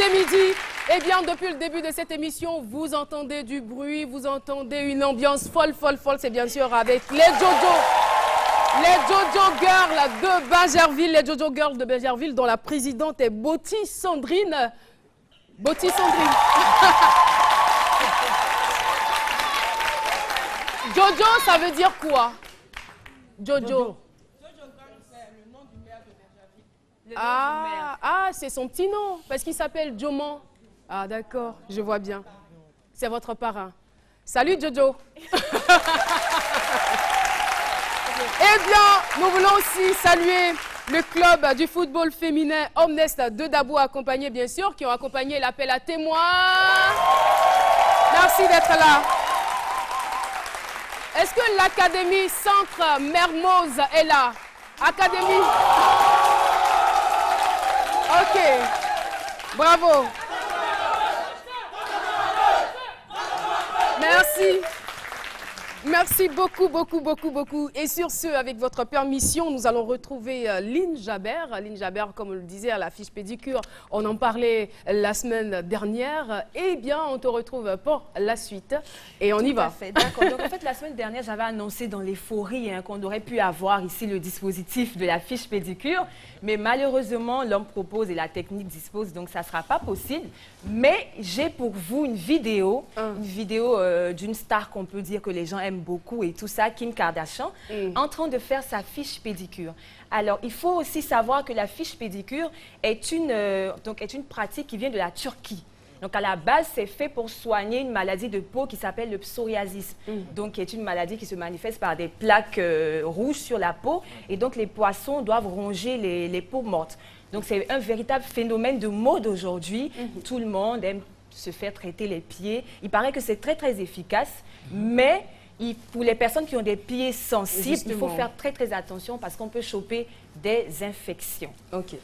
c'est midi. Eh bien, depuis le début de cette émission, vous entendez du bruit, vous entendez une ambiance folle. C'est bien sûr avec les Jojo. Les Jojo Girls de Bingerville. Les Jojo Girls de Bingerville dont la présidente est Botti Sandrine. Botti Sandrine. Jojo, ça veut dire quoi? Jojo. Ah, c'est son petit nom, parce qu'il s'appelle Joman. Ah, d'accord, je vois bien. C'est votre parrain. Salut, Jojo. Eh bien, nous voulons aussi saluer le club du football féminin Omnest de Dabo, accompagné, bien sûr, qui ont accompagné l'appel à témoins. Merci d'être là. Est-ce que l'Académie Centre Mermoz est là? Académie. Ok, bravo. Merci. Merci beaucoup. Et sur ce, avec votre permission, nous allons retrouver Lynn Jabert. Lynn Jabert, comme on le disait à la fiche pédicure, on en parlait la semaine dernière. Eh bien, on te retrouve pour la suite et on y va. D'accord. Donc, en fait, la semaine dernière, j'avais annoncé dans l'euphorie qu'on aurait pu avoir ici le dispositif de la fiche pédicure. Mais malheureusement, l'homme propose et la technique dispose, donc ça ne sera pas possible. Mais j'ai pour vous une vidéo d'une star qu'on peut dire que les gens aiment beaucoup et tout ça, Kim Kardashian, en train de faire sa fiche pédicure. Alors, il faut aussi savoir que la fiche pédicure est une pratique qui vient de la Turquie. Donc, à la base, c'est fait pour soigner une maladie de peau qui s'appelle le psoriasis. Donc, qui est une maladie qui se manifeste par des plaques rouges sur la peau. Et donc, les poissons doivent ronger les peaux mortes. Donc, c'est un véritable phénomène de mode aujourd'hui. Tout le monde aime se faire traiter les pieds. Il paraît que c'est très efficace, mais pour les personnes qui ont des pieds sensibles, il faut faire très attention parce qu'on peut choper des infections. Ok.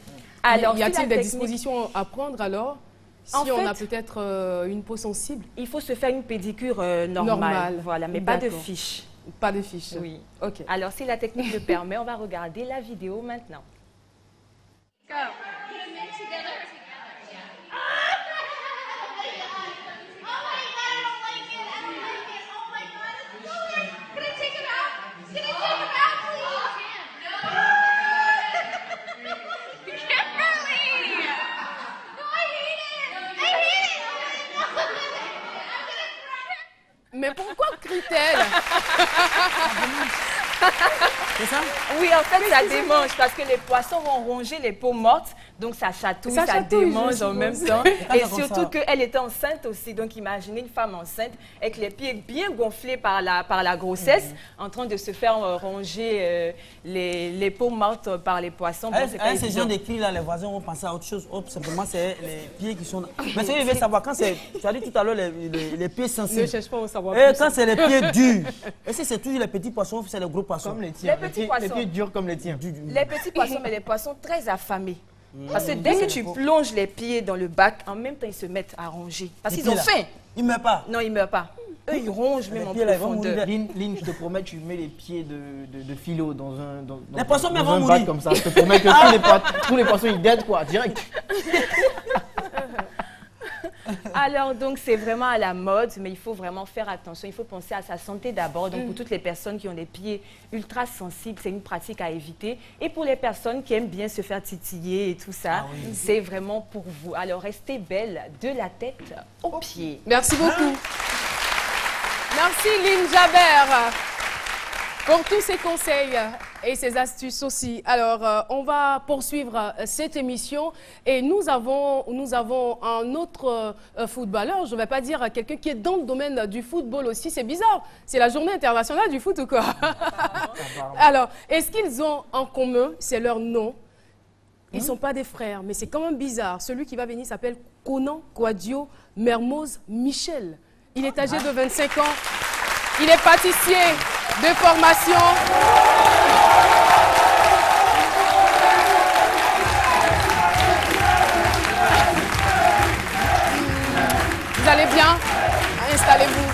Alors, y a-t-il des dispositions à prendre alors? Si en fait, on a peut-être une peau sensible? Il faut se faire une pédicure normale. Voilà, mais pas de fiche. Pas de fiche. Oui. Ok. Alors, si la technique le permet, on va regarder la vidéo maintenant. Go. Mais pourquoi crie-t-elle? C'est ça? Oui, en fait, ça démange parce que les poissons vont ronger les peaux mortes. Donc, ça chatouille, ça démange en même temps. Et surtout qu'elle était enceinte aussi. Donc, imaginez une femme enceinte avec les pieds bien gonflés par la grossesse, en train de se faire ronger les peaux mortes par les poissons. Bon, ces gens d'écrit là, les voisins vont penser à autre chose. Simplement, c'est les pieds qui sont... Mais ce que je veux savoir, quand c'est... Tu as dit tout à l'heure, les pieds sensibles. Ne cherche pas à savoir. Et quand c'est les pieds durs, est-ce que c'est toujours les petits poissons ou c'est les gros poissons? Comme les tiens. Les pieds durs comme les tiens. Les petits poissons, mais les poissons très affamés. Parce que dès que tu plonges les pieds dans le bac, en même temps, ils se mettent à ronger. Parce qu'ils ont faim. Ils ne meurent pas? Non, ils ne meurent pas. Eux, ils rongent même en profondeur. Lynn, je te promets, tu mets les pieds de Philo dans un les poissons dans vont un mourir bac comme ça. Je te promets que tous les poissons, ils dead quoi, direct. Alors, donc, c'est vraiment à la mode, mais il faut vraiment faire attention. Il faut penser à sa santé d'abord. Donc, pour toutes les personnes qui ont des pieds ultra sensibles, c'est une pratique à éviter. Et pour les personnes qui aiment bien se faire titiller et tout ça, c'est vraiment pour vous. Alors, restez belle de la tête aux pieds. Merci beaucoup. Merci Lynn Jabert pour tous ces conseils et ces astuces aussi. Alors, on va poursuivre cette émission et nous avons un autre footballeur, je ne vais pas dire quelqu'un qui est dans le domaine du football aussi, c'est bizarre, c'est la journée internationale du foot ou quoi? Alors, est-ce qu'ils ont en commun, c'est leur nom? Ils ne sont pas des frères, mais c'est quand même bizarre. Celui qui va venir s'appelle Conan Quadio Mermoz Michel. Il est âgé de 25 ans. Il est pâtissier de formation. Vous allez bien? Installez-vous.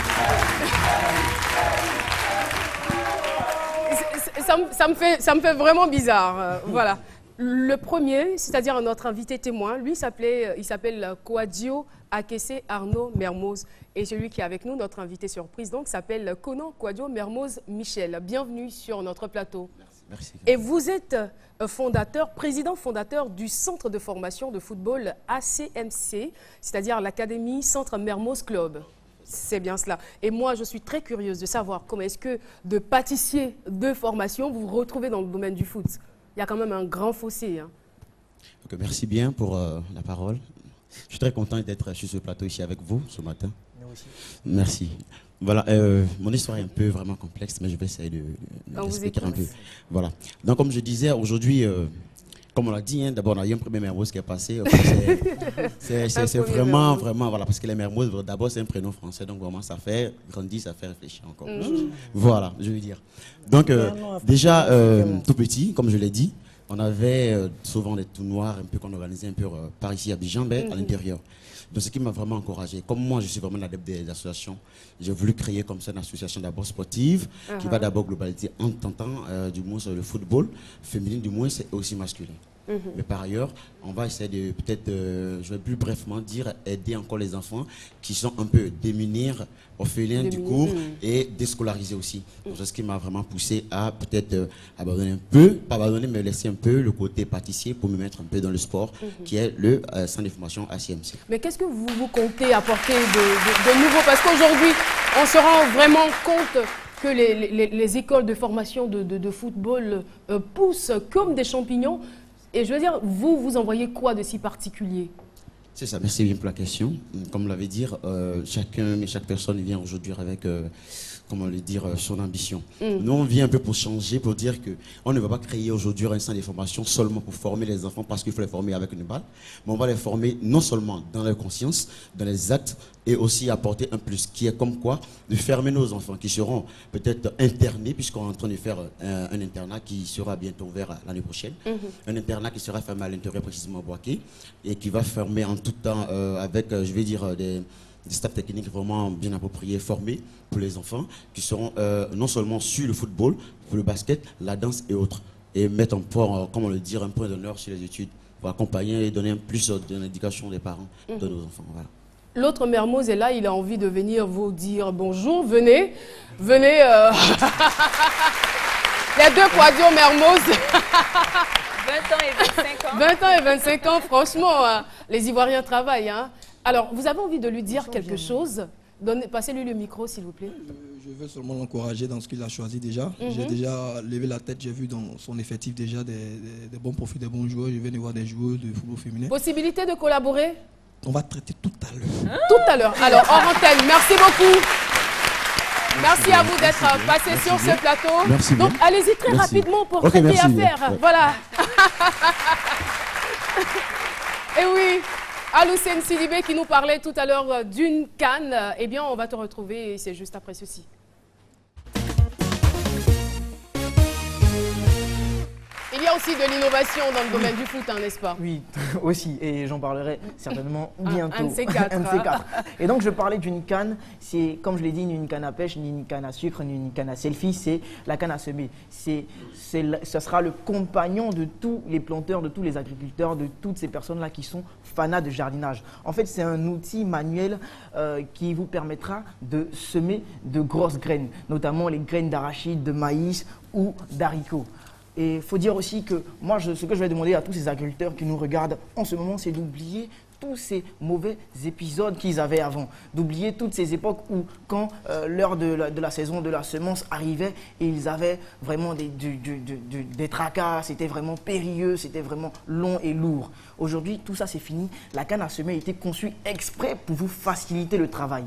Ça me fait vraiment bizarre. Voilà. Le premier, c'est-à-dire notre invité témoin, lui il s'appelle Kouadio Akesse Arnaud Mermoz. Et celui qui est avec nous, notre invité surprise, donc, s'appelle Konan Kouadio Mermoz Michel. Bienvenue sur notre plateau. Merci. Et vous êtes président fondateur du centre de formation de football ACMC, c'est-à-dire l'Académie Centre Mermoz Club. C'est bien cela. Et moi, je suis très curieuse de savoir comment est-ce que de pâtissier de formation, vous vous retrouvez dans le domaine du foot. Il y a quand même un grand fossé. Hein. Okay, merci bien pour la parole. Je suis très content d'être sur ce plateau ici avec vous ce matin. Nous aussi. Merci. Voilà, mon histoire est un peu vraiment complexe, mais je vais essayer de l'expliquer un peu. Voilà. Donc, comme je disais, aujourd'hui, comme on l'a dit, hein, d'abord, on a eu un premier Mermoz qui est passé. C'est vraiment, voilà, parce que les Mermoz, d'abord, c'est un prénom français, donc vraiment, ça fait grandir, ça fait réfléchir encore. Voilà, je veux dire. Donc, déjà, tout petit, comme je l'ai dit, on avait souvent des tournois un peu qu'on organisait un peu par ici à Abidjan, à l'intérieur. Donc, ce qui m'a vraiment encouragé. Comme moi, je suis vraiment l'adepte des associations, j'ai voulu créer comme ça une association d'abord sportive qui va d'abord globaliser en tentant du moins sur le football féminin, du moins c'est aussi masculin. Mais par ailleurs, on va essayer de peut-être, je vais plus brièvement dire, aider encore les enfants qui sont un peu démunis, orphelins du cours et déscolarisés aussi. C'est ce qui m'a vraiment poussé à peut-être abandonner un peu, pas abandonner, mais laisser un peu le côté pâtissier pour me mettre un peu dans le sport, qui est le centre de formation ACMC. Mais qu'est-ce que vous comptez apporter de nouveau? Parce qu'aujourd'hui, on se rend vraiment compte que les écoles de formation de football poussent comme des champignons. Et je veux dire, vous envoyez quoi de si particulier? C'est ça, merci bien pour la question. Comme vous l'avez dit, chaque personne vient aujourd'hui avec, comment le dire, son ambition. Nous, on vient un peu pour changer, pour dire qu'on ne va pas créer aujourd'hui un centre de formation seulement pour former les enfants parce qu'il faut les former avec une balle, mais on va les former non seulement dans leur conscience, dans les actes, et aussi apporter un plus qui est comme quoi de fermer nos enfants qui seront peut-être internés, puisqu'on est en train de faire un internat qui sera bientôt ouvert l'année prochaine. Un internat qui sera fermé à l'intérieur précisément au Boaké et qui va fermer en tout temps avec, je vais dire, des staffs techniques vraiment bien appropriés, formés pour les enfants qui seront non seulement sur le football, pour le basket, la danse et autres. Et mettre un point, comment le dire, un point d'honneur sur les études pour accompagner et donner un plus d'indication des parents de nos enfants. Voilà. L'autre Mermoz est là, il a envie de venir vous dire bonjour, venez. Il y a deux Kouadio Mermoz. 20 ans et 25 ans. 20 ans et 25 ans, franchement, les Ivoiriens travaillent. Hein. Alors, vous avez envie de lui dire quelque chose? Passez-lui le micro, s'il vous plaît. Je veux seulement l'encourager dans ce qu'il a choisi déjà. J'ai déjà levé la tête, j'ai vu dans son effectif déjà des bons profils, des bons joueurs. Je viens de voir des joueurs de football féminin. Possibilité de collaborer? On va traiter tout à l'heure. Tout à l'heure. Alors, hors antenne, merci beaucoup. Merci à vous d'être passé sur ce plateau. Merci bien. Donc, allez-y très rapidement pour traiter affaire. Ouais. Voilà. Et oui, Aloussène Sidibé qui nous parlait tout à l'heure d'une canne. Eh bien, on va te retrouver, c'est juste après ceci. Il y a aussi de l'innovation dans le domaine du foot, hein, n'est-ce pas? Oui, aussi, et j'en parlerai certainement bientôt. Un de ces quatre. Un de ces quatre. Et donc je parlais d'une canne, c'est comme je l'ai dit, ni une canne à pêche, ni une canne à sucre, ni une canne à selfie, c'est la canne à semer. Ce sera le compagnon de tous les planteurs, de tous les agriculteurs, de toutes ces personnes-là qui sont fanats de jardinage. En fait, c'est un outil manuel qui vous permettra de semer de grosses graines, notamment les graines d'arachide, de maïs ou d'haricots. Et il faut dire aussi que moi, ce que je vais demander à tous ces agriculteurs qui nous regardent en ce moment, c'est d'oublier tous ces mauvais épisodes qu'ils avaient avant. D'oublier toutes ces époques où, quand l'heure de la saison de la semence arrivait, ils avaient vraiment des tracas, c'était vraiment périlleux, c'était vraiment long et lourd. Aujourd'hui, tout ça, c'est fini. La canne à semer a été conçue exprès pour vous faciliter le travail.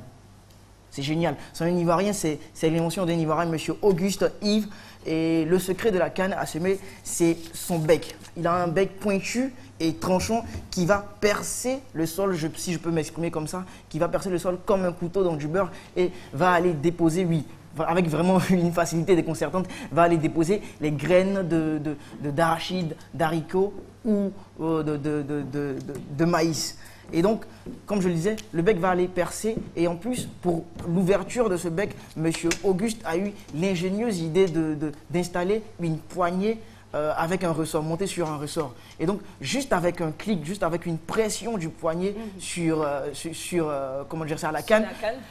C'est génial. C'est un Ivoirien, c'est l'invention d'un Ivoirien, M. Auguste Yves. Et le secret de la canne à semer, c'est son bec. Il a un bec pointu et tranchant qui va percer le sol, si je peux m'exprimer comme ça, qui va percer le sol comme un couteau dans du beurre et va aller déposer, oui, avec vraiment une facilité déconcertante, va aller déposer les graines d'arachide, d'haricots ou de maïs. Et donc, comme je le disais, le bec va aller percer. Et en plus, pour l'ouverture de ce bec, M. Auguste a eu l'ingénieuse idée d'installer une poignée avec un ressort, monter sur un ressort. Et donc, juste avec un clic, juste avec une pression du poignet sur comment dire ça, la canne,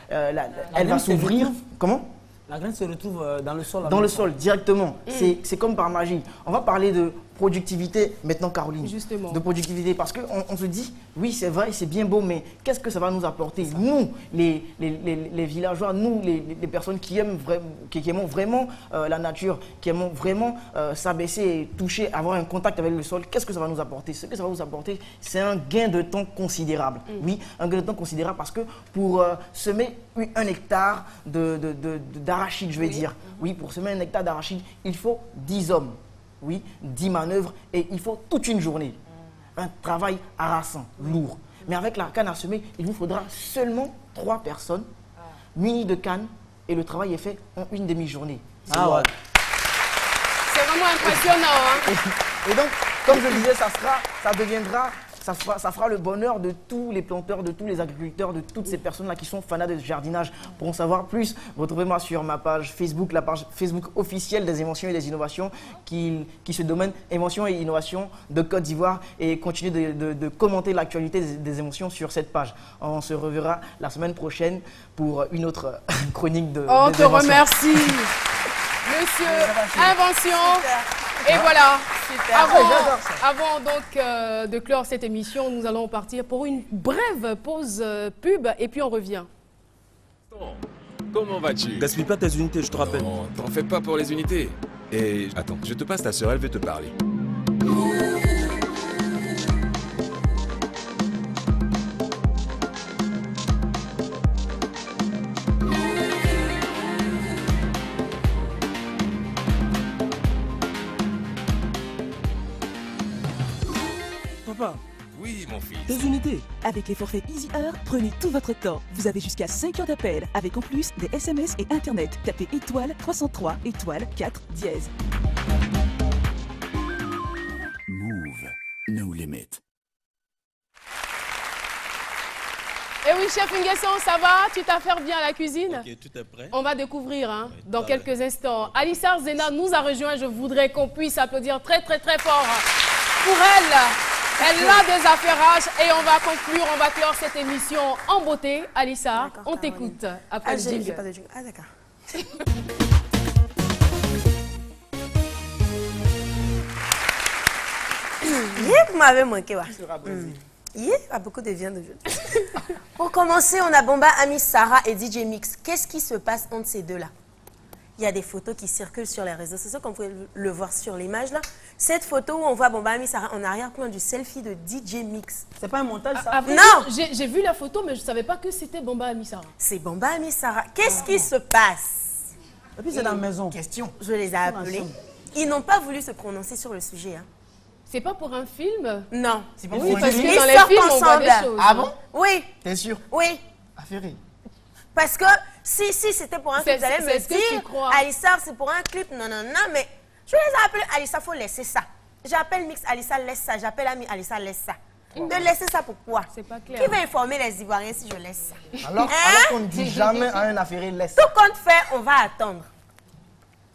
elle va s'ouvrir. Comment ? La graine se retrouve dans le sol. Dans le sol, directement. C'est comme par magie. On va parler de productivité maintenant, Caroline. Justement. De productivité, parce qu'on se dit, oui, c'est vrai, c'est bien beau, mais qu'est-ce que ça va nous apporter? Nous, les villageois, nous, les personnes qui aiment vraiment la nature, qui aiment vraiment s'abaisser et toucher, avoir un contact avec le sol, qu'est-ce que ça va nous apporter? Ce que ça va vous apporter, c'est un gain de temps considérable. Oui, un gain de temps considérable parce que pour semer 1 hectare d'arachide, je vais dire, oui, pour semer 1 hectare d'arachide, il faut 10 hommes. Oui, 10 manœuvres et il faut toute une journée. Un travail harassant, lourd. Mais avec la canne à semer, il vous faudra seulement 3 personnes, munies de canne, et le travail est fait en une demi-journée. C'est vraiment impressionnant. Hein? Et donc, comme je le disais, ça fera le bonheur de tous les planteurs, de tous les agriculteurs, de toutes ces personnes-là qui sont fanats de jardinage. Pour en savoir plus, retrouvez-moi sur ma page Facebook, la page Facebook officielle des inventions et des innovations qui se domaine Inventions et Innovations de Côte d'Ivoire, et continuez de commenter l'actualité des inventions sur cette page. On se reverra la semaine prochaine pour une autre chronique de On te remercie, monsieur Invention. Et voilà, avant donc de clore cette émission, nous allons partir pour une brève pause pub et puis on revient. Comment vas-tu? Gaspille pas tes unités, je te rappelle. Non, t'en fais pas pour les unités. Et attends, je te passe ta sœur, elle veut te parler. Papa. Oui, mon fils. Tes unités. Avec les forfaits Easy Heure, prenez tout votre temps. Vous avez jusqu'à 5 heures d'appel, avec en plus des SMS et Internet. Tapez étoile 303 étoile 4 dièse. Move, no limit. Eh oui, chef Nguesson, ça va? Tu t'affaires bien à la cuisine? Ok, tout est prêt. On va découvrir dans quelques instants. Alissa Zena nous a rejoint. Je voudrais qu'on puisse applaudir très très très fort pour elle. Elle a des affairages et on va conclure, on va clore cette émission en beauté. Alissa, on t'écoute après le jingle. Ah d'accord. Vous m'avez manqué, ouais. A beaucoup de viande aujourd'hui. Pour commencer, on a Bomba Ami Sarah et DJ Mix. Qu'est-ce qui se passe entre ces deux-là? Il y a des photos qui circulent sur les réseaux sociaux, comme vous pouvez le voir sur l'image là. Cette photo où on voit Bomba Ami Sarah en arrière-plan du selfie de DJ Mix. C'est pas un montage ça? Après, non! J'ai vu la photo, mais je ne savais pas que c'était Bomba Ami Sarah. C'est Bomba Ami Sarah. Qu'est-ce qui se passe? Et puis c'est dans la maison. Question. Je les ai appelés. Ils n'ont pas voulu se prononcer sur le sujet. Hein. C'est pas pour un film? Non. C'est pas Oui, pour parce un que film. dans les films, on voit des choses. Ah bon? Oui. T'es sûr? Oui. Affairé. Parce que si c'était pour un clip, vous allez me ce que tu dire, crois. Alissa, c'est pour un clip. Non, mais je les ai appelés. Alissa, il faut laisser ça. J'appelle Mix, Alissa, laisse ça. J'appelle Ami, Alissa, laisse ça. De laisser ça pourquoi? C'est pas clair. Qui va informer les Ivoiriens si je laisse ça? Alors qu'on ne dit jamais à un affairé laisse. Tout compte fait, on va attendre.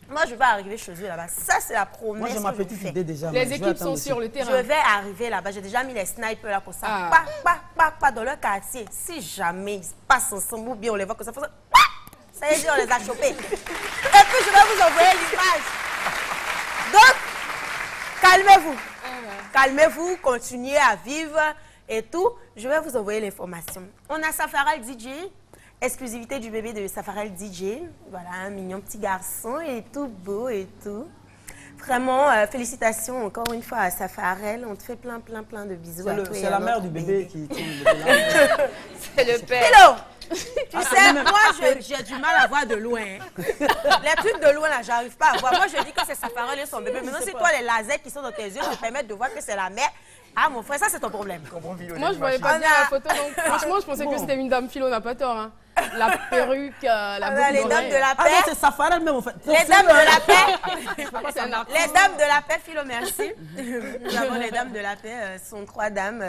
Moi, je vais arriver chez eux là-bas. Ça, c'est la promesse. Moi, j'ai ma que je petite fais. idée déjà. Les équipes sont sur le Je terrain. vais arriver là-bas. J'ai déjà mis les snipers là comme ça. Ah. Pas dans leur quartier. Si jamais ils se passent ensemble ou bien on les voit comme ça, ça y est, on les a chopés. Et puis je vais vous envoyer l'image. Donc, calmez-vous. Calmez-vous, continuez à vivre et tout. Je vais vous envoyer l'information. On a Safarel DJ. Exclusivité du bébé de Safarel DJ. Voilà, un mignon petit garçon et tout beau et tout. Vraiment, félicitations encore une fois à Safarel. On te fait plein de bisous. C'est la mère du bébé qui tient le bébé là. C'est le père. Philo, tu sais, moi, j'ai du mal à voir de loin. Les trucs de loin, là, j'arrive pas à voir. Moi, je dis que c'est Safarel et son bébé. Maintenant, si toi, les lasers qui sont dans tes yeux te permettent de voir que c'est la mère, ah, mon frère, ça, c'est ton problème. Moi, je voyais pas bien la photo, donc franchement, je pensais que c'était une dame. Philo n'a pas tort. Hein. La perruque, la boucle Les dames de la Ah paix. non, c'est Safarel même en fait. Les dames de la paix. Les Les dames de la paix, Philo, merci. Nous avons les dames de la paix. Ce sont 3 dames,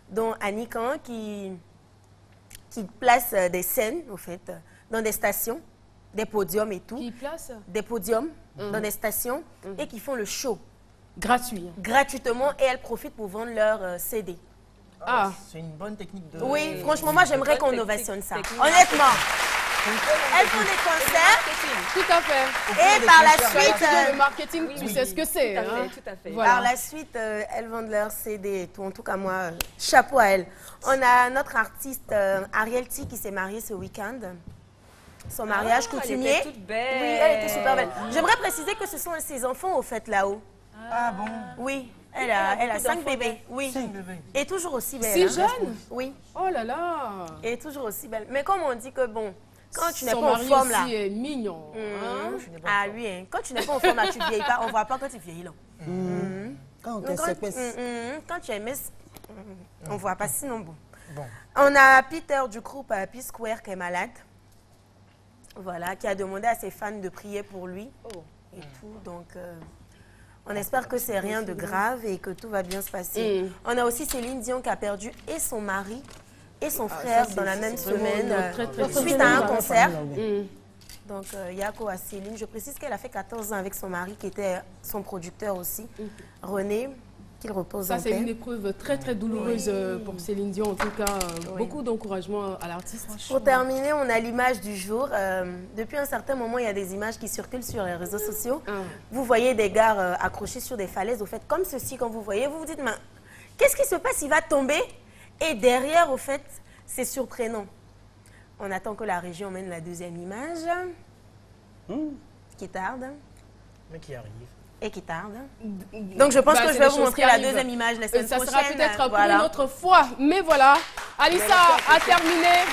dont Annie Kan, qui place des scènes, au fait, dans des stations, des podiums et tout. Qui place? Des podiums dans des stations et qui font le show. gratuitement et elles profitent pour vendre leur CD. Ah, c'est une bonne technique de... Oui, franchement, moi j'aimerais qu'on ovationne ça. Honnêtement. Elles font des concerts. Tout à fait. Et par la suite... le marketing, tu sais ce que c'est. Tout à fait. Voilà. Par la suite, elles vendent leur CD et tout. En tout cas, moi, chapeau à elles. On a notre artiste Ariel T qui s'est mariée ce week-end. Son mariage coutumier. Elle était toute belle. Oui, elle était super belle. J'aimerais préciser que ce sont ses enfants au fait là-haut. Ah bon? Oui. Elle a 5 bébés. Oui. 5 bébés. Et toujours aussi belle. Si jeune? Oui. Oh là là. Et toujours aussi belle. Mais comme on dit que bon, quand tu n'es pas en forme là. Son mari aussi est mignon. Ah oui, hein. Quand tu n'es pas en forme là, tu ne vieillis pas. On ne voit pas quand tu vieillis là. Quand tu es mince, on ne voit pas. Sinon bon. On a Peter du groupe P-Square qui est malade. Voilà, qui a demandé à ses fans de prier pour lui. Et tout. Donc, on espère que c'est rien de grave et que tout va bien se passer. On a aussi Céline Dion qui a perdu et son mari et son frère dans la même semaine suite à un concert. Donc, Yako à Céline. Je précise qu'elle a fait 14 ans avec son mari qui était son producteur aussi, René, qu'il repose en paix. Ça, c'est une épreuve très, très douloureuse pour Céline Dion. En tout cas, beaucoup d'encouragement à l'artiste. Pour terminer, on a l'image du jour. Depuis un certain moment, il y a des images qui circulent sur les réseaux sociaux. Vous voyez des gars accrochés sur des falaises. Au fait, comme ceci, quand vous voyez, vous vous dites, qu'est-ce qui se passe? Il va tomber. Et derrière, au fait, c'est surprenant. On attend que la régie emmène la deuxième image. Qui tarde. Mais qui arrive. Et qui tarde. Donc, je pense que je vais vous montrer la deuxième image la semaine prochaine. Ça sera peut-être pour une autre fois. Mais voilà, Alissa a terminé.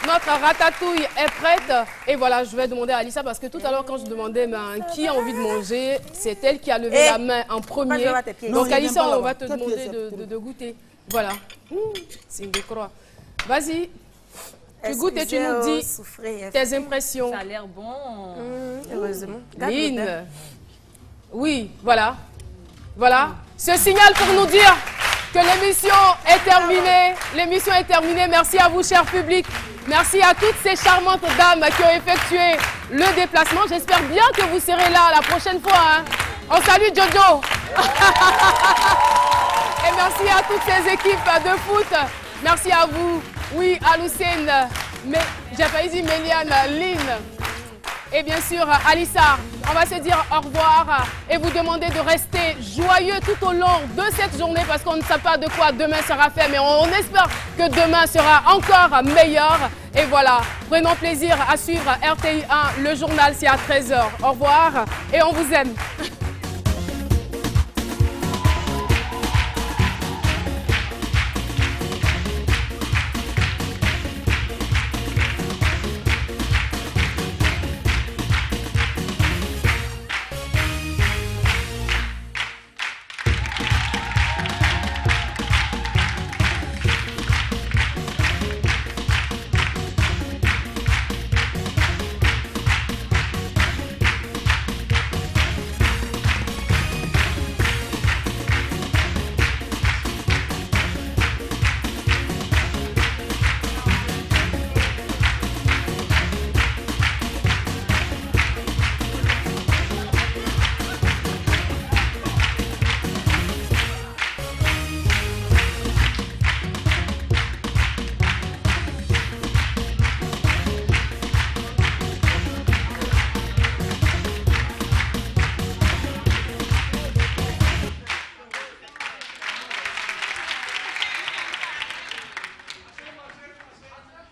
Notre ratatouille est prête. Et voilà, je vais demander à Alissa parce que tout à l'heure, quand je demandais qui a envie de manger, c'est elle qui a levé la main en premier. Donc, Alissa, on va te demander de goûter. Voilà. C'est une décroix. Vas-y. Tu goûtes et tu nous dis tes impressions. Ça a l'air bon. Heureusement. Lynn. Oui, voilà. Voilà. Ce signal pour nous dire que l'émission est terminée. L'émission est terminée. Merci à vous, cher public. Merci à toutes ces charmantes dames qui ont effectué le déplacement. J'espère bien que vous serez là la prochaine fois. Hein. On salue Jojo. Et merci à toutes ces équipes de foot. Merci à vous. Oui, à Lucène, mais j'ai failli dire Méliane, Lynn et bien sûr Alissa. On va se dire au revoir et vous demander de rester joyeux tout au long de cette journée parce qu'on ne sait pas de quoi demain sera fait, mais on espère que demain sera encore meilleur. Et voilà, prenons plaisir à suivre RTI 1, le journal, c'est à 13h. Au revoir et on vous aime.